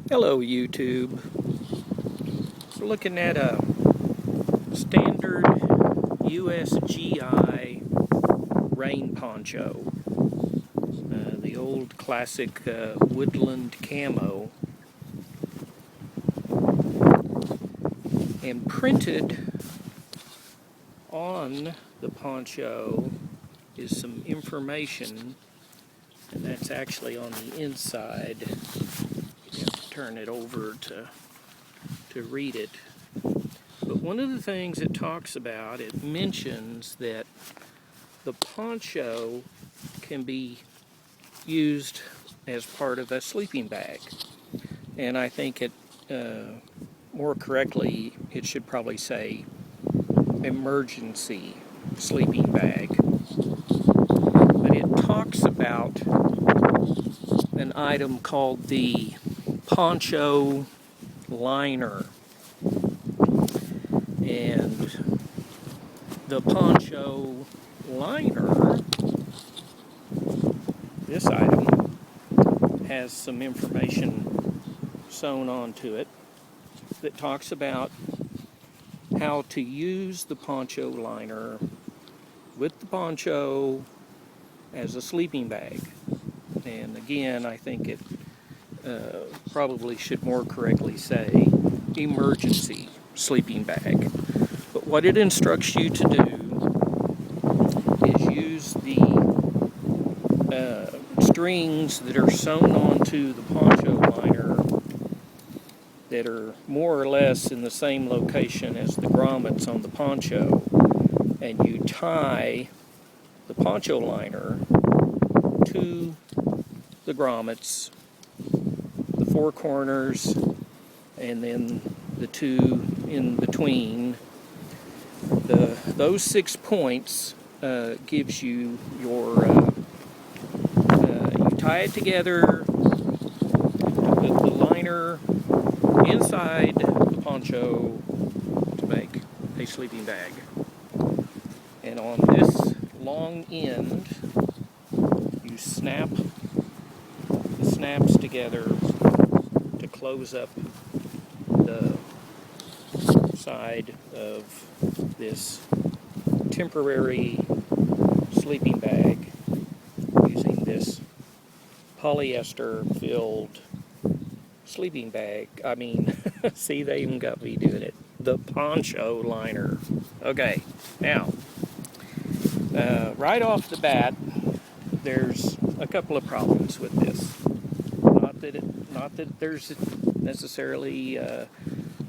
Hello YouTube. We're looking at a standard USGI rain poncho. The old classic woodland camo. And printed on the poncho is some information, and that's actually on the inside. You have to turn it over to read it. But one of the things it talks about, it mentions that the poncho can be used as part of a sleeping bag. And I think it, more correctly, it should probably say emergency sleeping bag. But it talks about an item called the Poncho Liner. And the Poncho Liner, this item, has some information sewn onto it that talks about how to use the Poncho Liner with the poncho as a sleeping bag. And again, I think it probably should more correctly say emergency sleeping bag. But what it instructs you to do is use the strings that are sewn onto the poncho liner that are more or less in the same location as the grommets on the poncho, and you tie the poncho liner to the grommets, the four corners, and then the two in between. Those 6 points gives you your, you tie it together with the liner inside the poncho to make a sleeping bag. And on this long end, you snap the snaps together to close up the side of this temporary sleeping bag using this polyester filled sleeping bag. I mean, see, they even got me doing it. The Poncho Liner. Okay, now, right off the bat, there's a couple of problems with this. Not that there's necessarily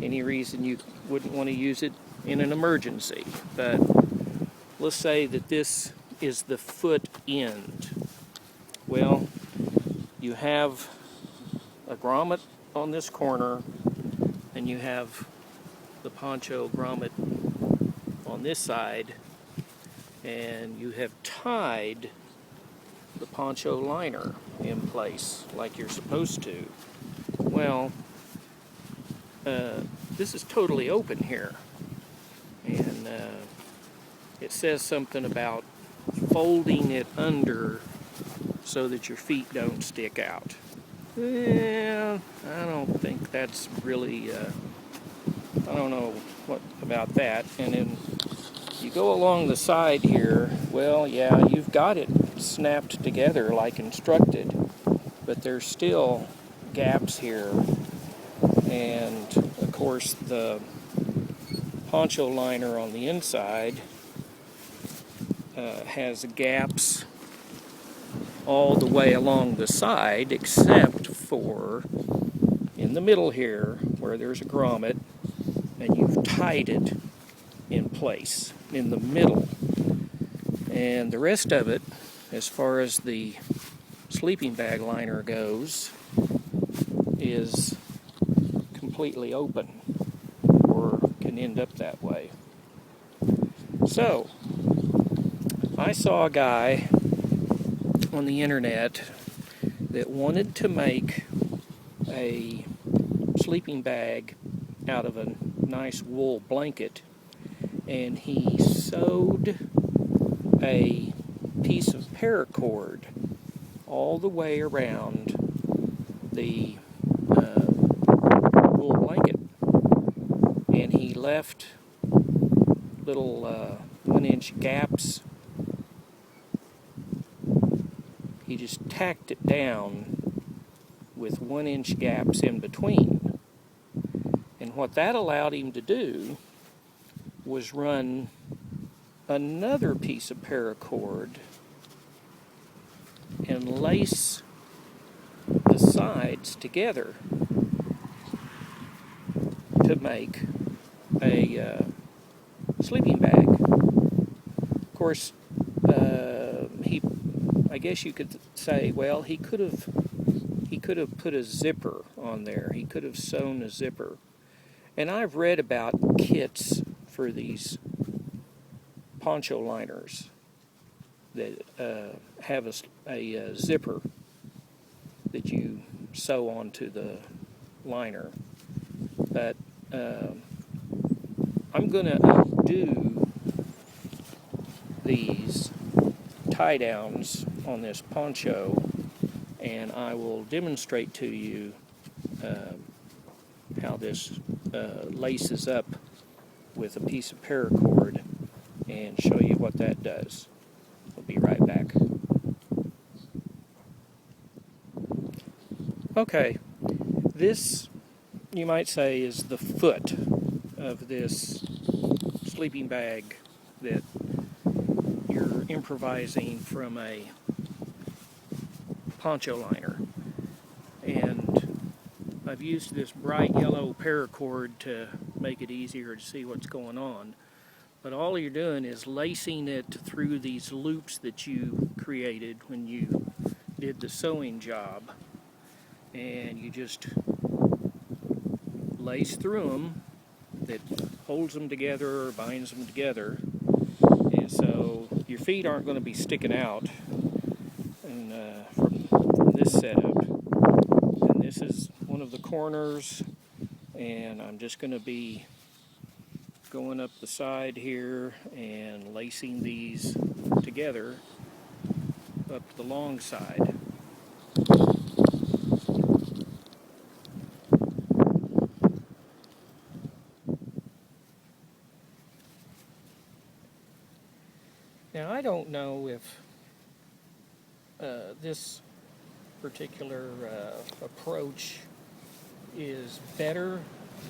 any reason you wouldn't want to use it in an emergency, but let's say that this is the foot end. Well, you have a grommet on this corner, and you have the poncho grommet on this side, and you have tied the poncho liner in place like you're supposed to. Well, this is totally open here, and it says something about folding it under so that your feet don't stick out. Yeah, I don't think that's really, I don't know what about that. And then you go along the side here, well, yeah, you've got it snapped together like instructed, but there's still gaps here. And of course, the poncho liner on the inside has gaps all the way along the side, except for in the middle here where there's a grommet, and you've tied it in place in the middle. And the rest of it, as far as the sleeping bag liner goes, is completely open, or can end up that way. So, I saw a guy on the internet that wanted to make a sleeping bag out of a nice wool blanket, and he sewed a piece of paracord all the way around the left little 1-inch gaps. He just tacked it down with 1-inch gaps in between. And what that allowed him to do was run another piece of paracord and lace the sides together to make a sleeping bag. Of course, I guess you could say, well, he could have put a zipper on there. He could have sewn a zipper. And I've read about kits for these poncho liners that have a zipper that you sew onto the liner. But I'm going to undo these tie downs on this poncho, and I will demonstrate to you how this laces up with a piece of paracord and show you what that does. I'll be right back. Okay, this, you might say, is the foot of this sleeping bag that you're improvising from a poncho liner. And I've used this bright yellow paracord to make it easier to see what's going on. But all you're doing is lacing it through these loops that you created when you did the sewing job. And you just lace through them. That holds them together or binds them together. And so your feet aren't going to be sticking out from this setup. And this is one of the corners, and I'm just going to be going up the side here and lacing these together up the long side. Now, I don't know if this particular approach is better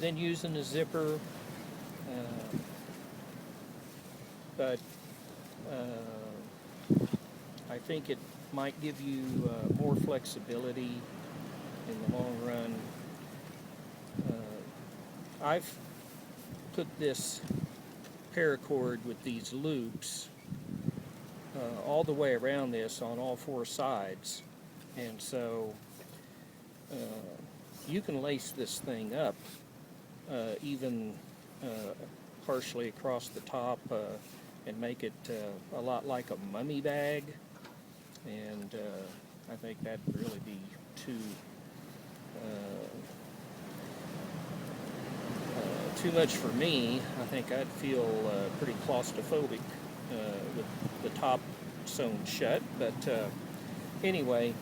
than using a zipper, but I think it might give you more flexibility in the long run. I've put this paracord with these loops all the way around this on all four sides, and so you can lace this thing up even partially across the top and make it a lot like a mummy bag, and I think that'd really be too much for me. I think I'd feel pretty claustrophobic with the top sewn shut, but anyway,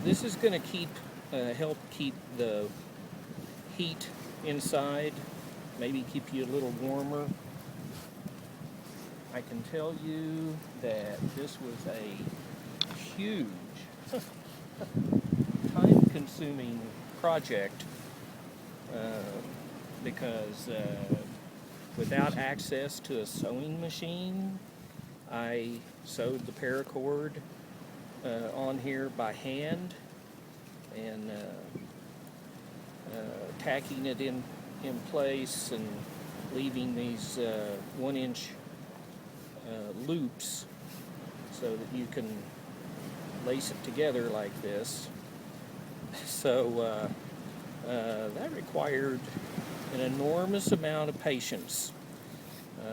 this is going to help keep the heat inside, maybe keep you a little warmer. I can tell you that this was a huge, time-consuming project because without access to a sewing machine, I sewed the paracord on here by hand and tacking it in place and leaving these 1-inch loops so that you can lace it together like this. So that required an enormous amount of patience.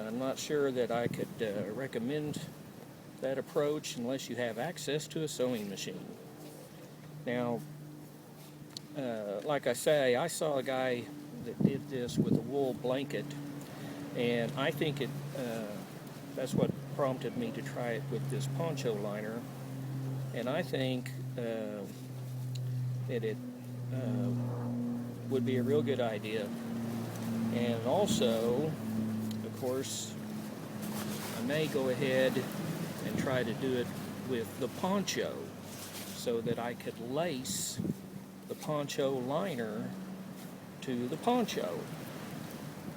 I'm not sure that I could recommend that approach unless you have access to a sewing machine. Now, like I say, I saw a guy that did this with a wool blanket, and I think that's what prompted me to try it with this poncho liner, and I think that it would be a real good idea And also, of course, I may go ahead and try to do it with the poncho so that I could lace the poncho liner to the poncho.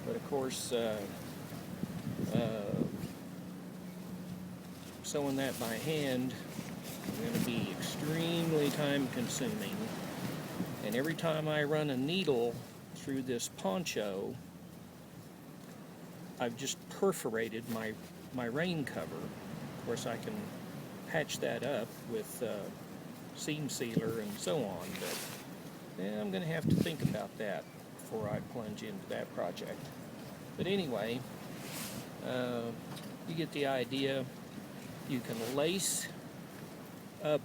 But of course, sewing that by hand is going to be extremely time consuming. And every time I run a needle through this poncho, I've just perforated my rain cover. Of course, I can patch that up with seam sealer and so on, but I'm going to have to think about that before I plunge into that project. But anyway, you get the idea. You can lace up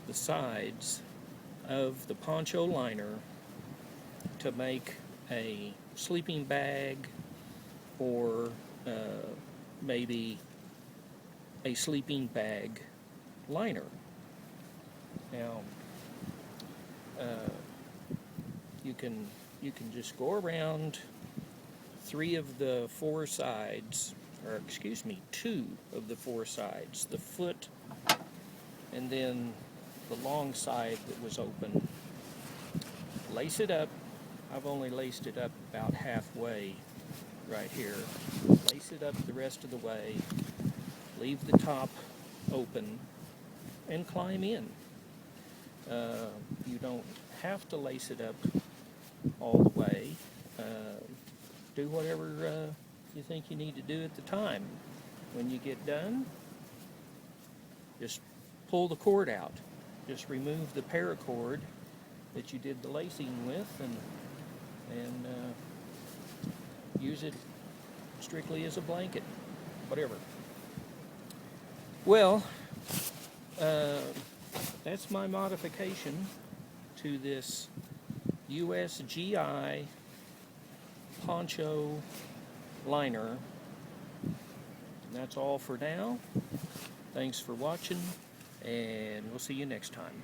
the sides of the poncho liner to make a sleeping bag or maybe a sleeping bag liner. Now, you can just go around 3 of the 4 sides, or excuse me, 2 of the 4 sides, the foot and then the long side that was open. Lace it up. I've only laced it up about halfway right here. Lace it up the rest of the way. Leave the top open and climb in. You don't have to lace it up all the way. Do whatever you think you need to do at the time. When you get done, just pull the cord out. Just remove the paracord that you did the lacing with and use it strictly as a blanket, whatever. Well, that's my modification to this USGI Poncho Liner. And that's all for now. Thanks for watching, and we'll see you next time.